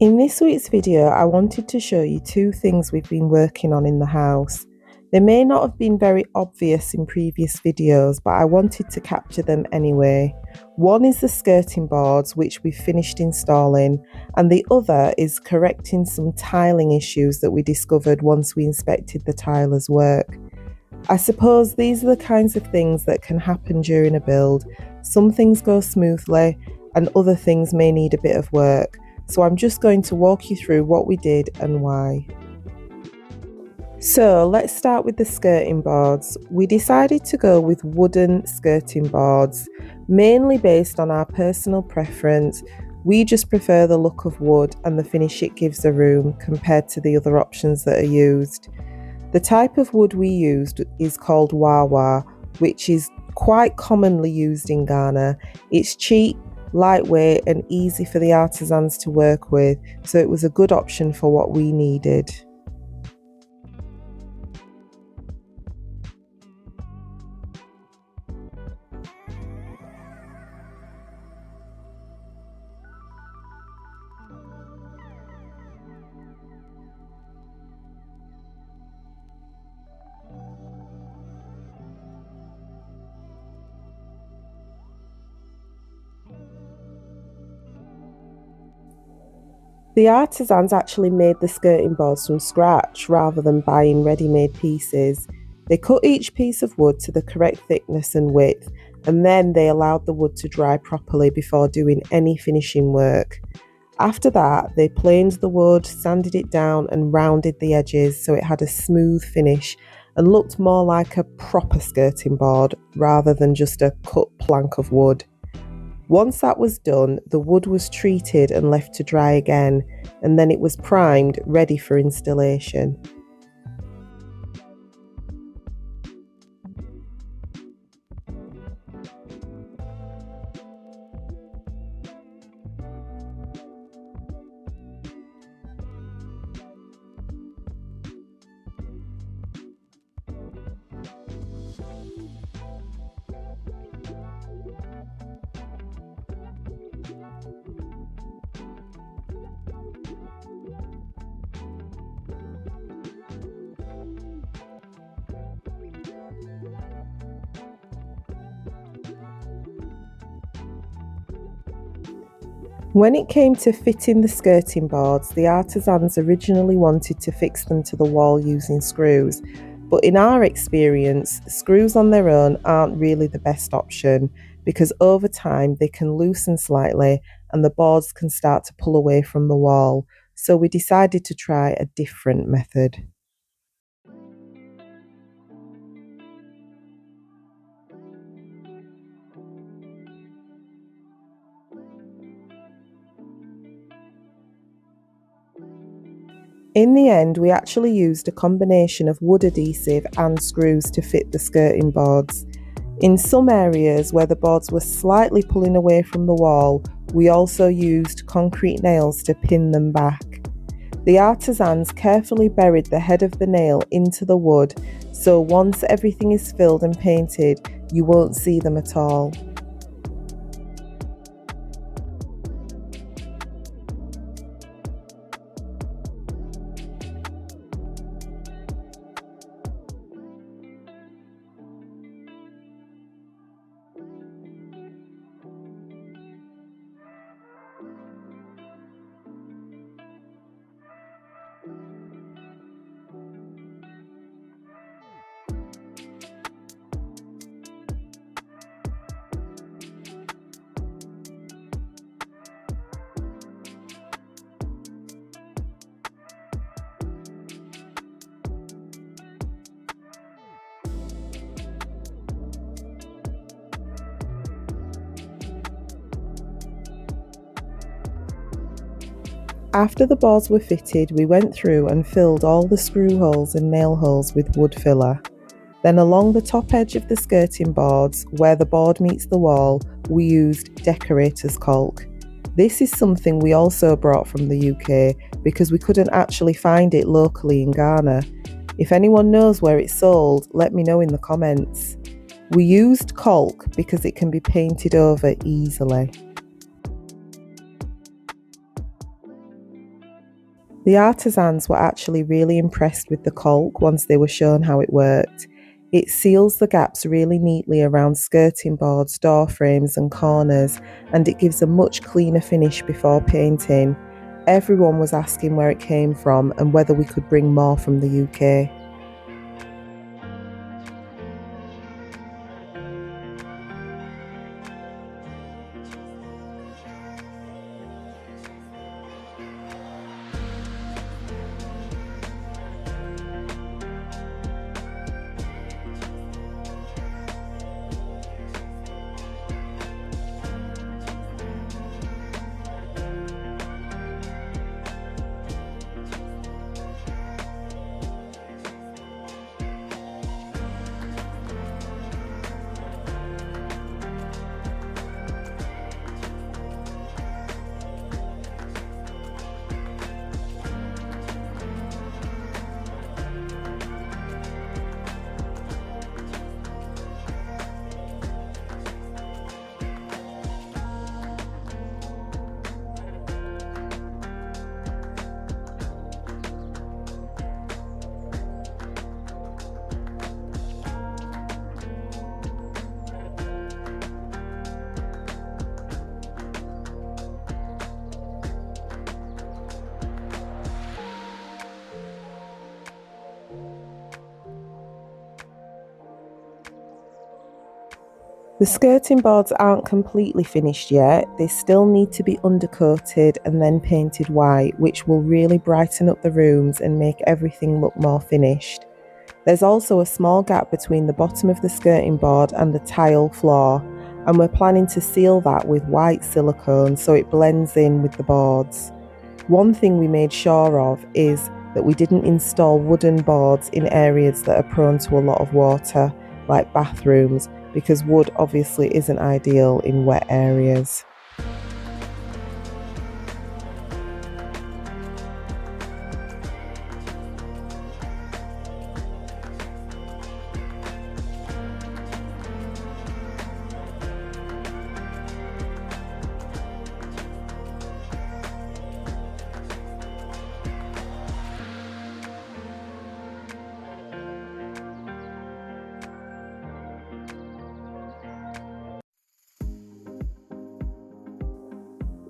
In this week's video, I wanted to show you two things we've been working on in the house. They may not have been very obvious in previous videos, but I wanted to capture them anyway. One is the skirting boards, which we've finished installing, and the other is correcting some tiling issues that we discovered once we inspected the tiler's work. I suppose these are the kinds of things that can happen during a build. Some things go smoothly, and other things may need a bit of work. So I'm just going to walk you through what we did and why. So let's start with the skirting boards. We decided to go with wooden skirting boards, mainly based on our personal preference. We just prefer the look of wood and the finish it gives a room compared to the other options that are used. The type of wood we used is called wah-wah, which is quite commonly used in Ghana. It's cheap, lightweight and easy for the artisans to work with, so it was a good option for what we needed. The artisans actually made the skirting boards from scratch rather than buying ready-made pieces. They cut each piece of wood to the correct thickness and width, and then they allowed the wood to dry properly before doing any finishing work. After that, they planed the wood, sanded it down and rounded the edges so it had a smooth finish and looked more like a proper skirting board rather than just a cut plank of wood. Once that was done, the wood was treated and left to dry again, and then it was primed, ready for installation. When it came to fitting the skirting boards, the artisans originally wanted to fix them to the wall using screws, but in our experience, screws on their own aren't really the best option because over time they can loosen slightly and the boards can start to pull away from the wall, so we decided to try a different method. In the end, we actually used a combination of wood adhesive and screws to fit the skirting boards. In some areas where the boards were slightly pulling away from the wall, we also used concrete nails to pin them back. The artisans carefully buried the head of the nail into the wood, so once everything is filled and painted, you won't see them at all. After the boards were fitted, we went through and filled all the screw holes and nail holes with wood filler. Then along the top edge of the skirting boards, where the board meets the wall, we used decorator's caulk. This is something we also brought from the UK because we couldn't actually find it locally in Ghana. If anyone knows where it's sold, let me know in the comments. We used caulk because it can be painted over easily. The artisans were actually really impressed with the caulk once they were shown how it worked. It seals the gaps really neatly around skirting boards, door frames and corners, and it gives a much cleaner finish before painting. Everyone was asking where it came from and whether we could bring more from the UK. The skirting boards aren't completely finished yet. They still need to be undercoated and then painted white, which will really brighten up the rooms and make everything look more finished. There's also a small gap between the bottom of the skirting board and the tile floor, and we're planning to seal that with white silicone so it blends in with the boards. One thing we made sure of is that we didn't install wooden boards in areas that are prone to a lot of water, like bathrooms, because wood obviously isn't ideal in wet areas.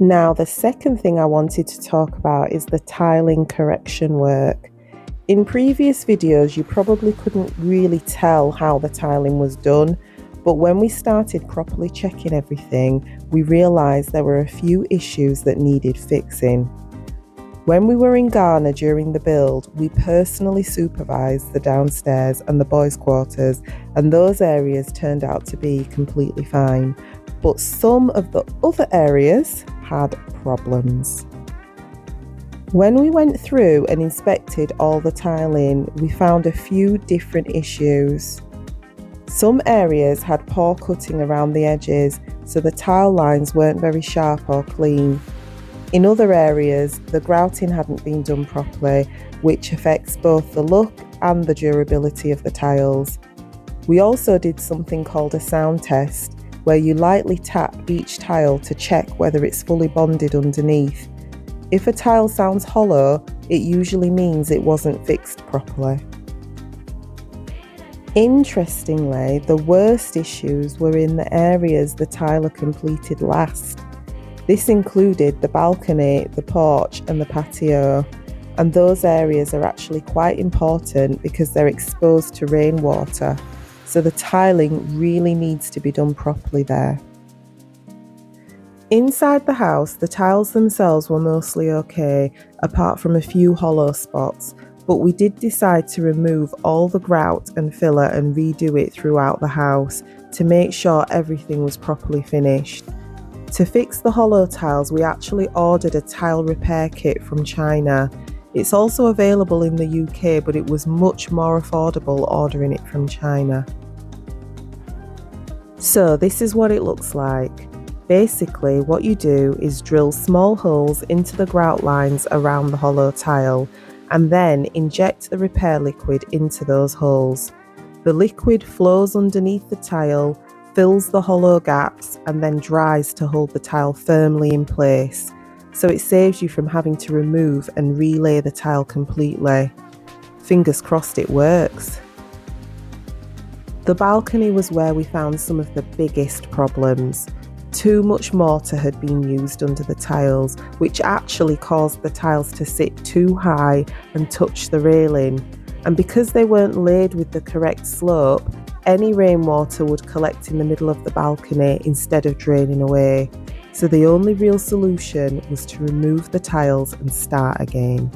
Now, the second thing I wanted to talk about is the tiling correction work. In previous videos, you probably couldn't really tell how the tiling was done, but when we started properly checking everything, we realised there were a few issues that needed fixing. When we were in Ghana during the build, we personally supervised the downstairs and the boys' quarters, and those areas turned out to be completely fine. But some of the other areas had problems. When we went through and inspected all the tiling, we found a few different issues. Some areas had poor cutting around the edges, so the tile lines weren't very sharp or clean. In other areas, the grouting hadn't been done properly, which affects both the look and the durability of the tiles. We also did something called a sound test, where you lightly tap each tile to check whether it's fully bonded underneath. If a tile sounds hollow, it usually means it wasn't fixed properly. Interestingly, the worst issues were in the areas the tiler completed last. This included the balcony, the porch and the patio, and those areas are actually quite important because they're exposed to rainwater, so the tiling really needs to be done properly there. Inside the house, the tiles themselves were mostly okay, apart from a few hollow spots, but we did decide to remove all the grout and filler and redo it throughout the house to make sure everything was properly finished. To fix the hollow tiles, we actually ordered a tile repair kit from China. It's also available in the UK, but it was much more affordable ordering it from China. So this is what it looks like. Basically, what you do is drill small holes into the grout lines around the hollow tile and then inject the repair liquid into those holes. The liquid flows underneath the tile, fills the hollow gaps and then dries to hold the tile firmly in place. so it saves you from having to remove and relay the tile completely. Fingers crossed it works. The balcony was where we found some of the biggest problems. Too much mortar had been used under the tiles, which actually caused the tiles to sit too high and touch the railing. And because they weren't laid with the correct slope, any rainwater would collect in the middle of the balcony instead of draining away. So the only real solution was to remove the tiles and start again.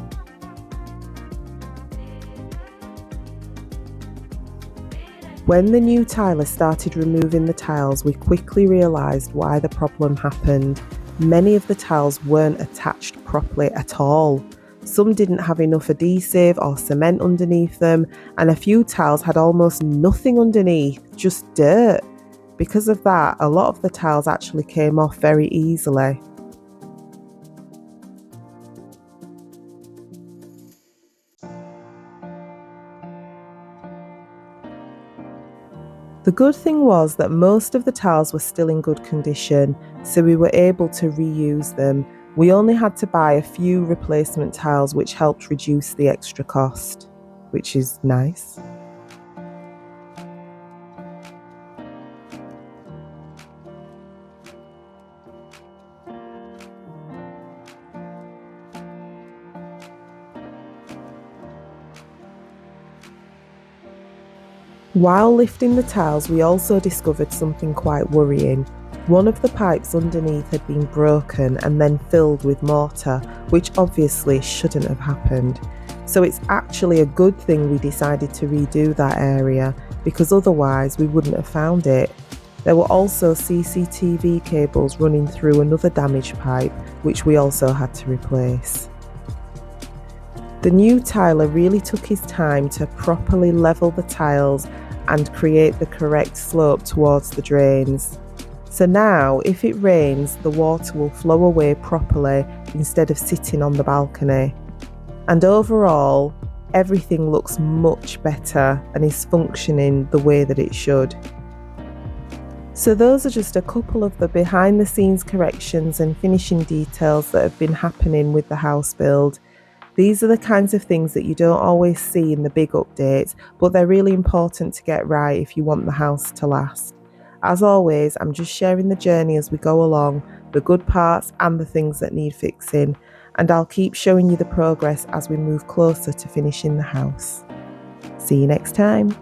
When the new tiler started removing the tiles, we quickly realised why the problem happened. Many of the tiles weren't attached properly at all. Some didn't have enough adhesive or cement underneath them, and a few tiles had almost nothing underneath, just dirt. Because of that, a lot of the tiles actually came off very easily. The good thing was that most of the tiles were still in good condition, so we were able to reuse them. We only had to buy a few replacement tiles, which helped reduce the extra cost, which is nice. While lifting the tiles, we also discovered something quite worrying. One of the pipes underneath had been broken and then filled with mortar, which obviously shouldn't have happened. So it's actually a good thing we decided to redo that area, because otherwise we wouldn't have found it. There were also CCTV cables running through another damaged pipe, which we also had to replace. The new tiler really took his time to properly level the tiles and create the correct slope towards the drains. So now, if it rains, the water will flow away properly instead of sitting on the balcony. And overall, everything looks much better and is functioning the way that it should. So those are just a couple of the behind the scenes corrections and finishing details that have been happening with the house build. These are the kinds of things that you don't always see in the big updates, but they're really important to get right if you want the house to last. As always, I'm just sharing the journey as we go along, the good parts and the things that need fixing, and I'll keep showing you the progress as we move closer to finishing the house. See you next time.